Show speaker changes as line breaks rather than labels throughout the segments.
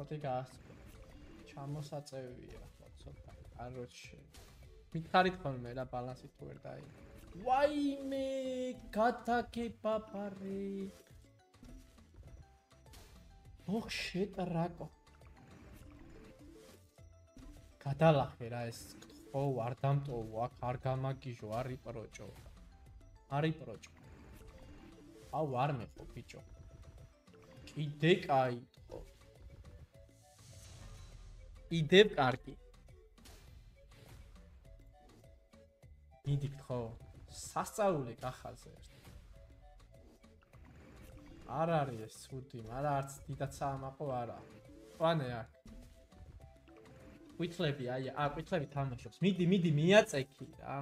ხოთი გაასწრო. ჩამოსაწევია ხო ცოტა. კაროჩე. მითხარით ხოლმე რა ბალანსი თუ ვერ დაი. ვაიმე, გათაკე პაპარე. ოხ შეტრაკო. გადალახე რა ეს ხო არ დამტოვო აქ არ გამაგიჟო არ იპროჭო. არ იპროჭო. აუ არ მეყო ბიჭო. კიდე კაი ხო. იდებ კარგი. მიდიქ ხო. სასწაული გახაზე. არ არის ეს ცუდი, მაგრამ არც დიდად საამაყო არა. ყვანე აქ. ვითლები აი, ვითლები თამაშობს. მიდი, მიაწექი რა.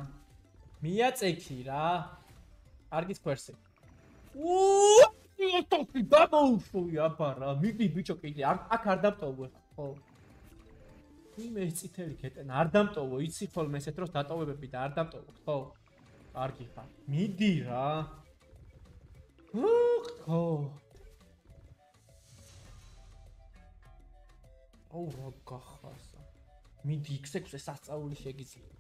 მიაწექი რა. არგის კვერსი. ტოფი დამოუშვი აბა რა. მიდი ბიჭო კიდე აქ არ დამტოვო ხა, ხო? იმე წითელი კეტენა არ დამტოვო, იცი ხოლმე ესეთ დროს დატოვებები და არ დამტოვო, ხო? კარგი ხარ. მიდი რა. ხო. აუ რა გახასა. მიდი X6-ზე სასწაული შეგიძლია.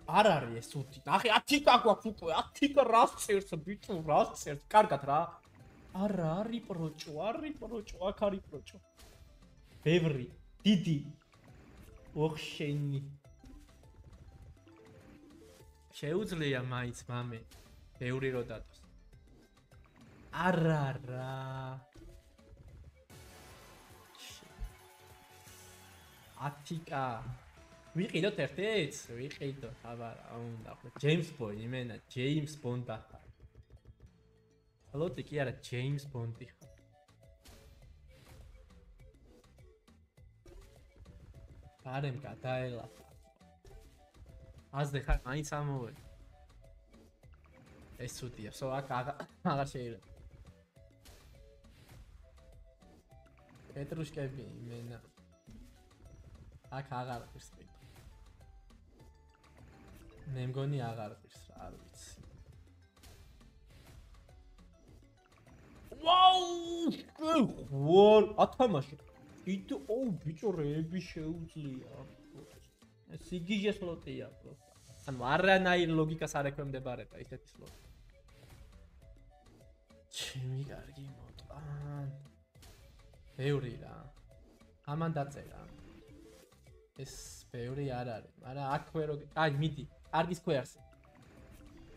არ არის ეს უთი. ნახე 10 გვაქვს უკვე, 10 რას წერს ბიჭო, რას წერს? კარგად რა. არა, არ იპროჭო, აქ არ იპროჭო. ბევრი, დიდი. ოხ შენი. შეუძლია მაინც მამე. ბევრი რო დატოს. არა რა. ათიკა ვიყიდოთ ერთ-ერთს ვიყიდოთ აბა რა უნდა ხო ჯეიმს ბონდი მენა ჯეიმს ბონდა ხარ ალოთი კი არა ჯეიმს ბონდი ხარ ბარემ გადაელახა აზდე ხარ მაინც ამოვე ეს უთია სო აქ აღარ შეიძლება პეტრუშკები მენა აქ აღარ ყირს ყიდო. მე მგონი აღარ ყირს რა, არ ვიცი. ვაუ! ვარ, ათამაშე. იდო, ოუ, ბიჭო, რეები შეუძლია. ეს იგიჟე სლოტია პროსტა. ანუ არანაირ ლოგიკას არ ექვემდებარება ისეთი სლოტი. ჩემი კარგი მოტყან. ბევრი რა. ამან დაწერა. ეს ბევრი არ არის, მაგრამ აქვე რო აი მიდი, არგის კვერს.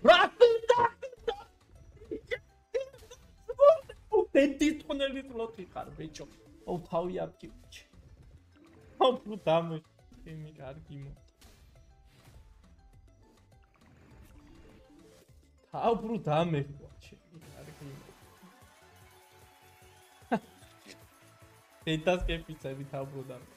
რა თუნდა? დენტისტონელი ფლოტი ხარ, ბიჭო. აუ თავი აპკივჩი. აუ პრო დამე, ჩემი კარგი მო. აუ პრო დამე, ჩემი კარგი მო. დენტას კეფიცები თავ პრო დამე.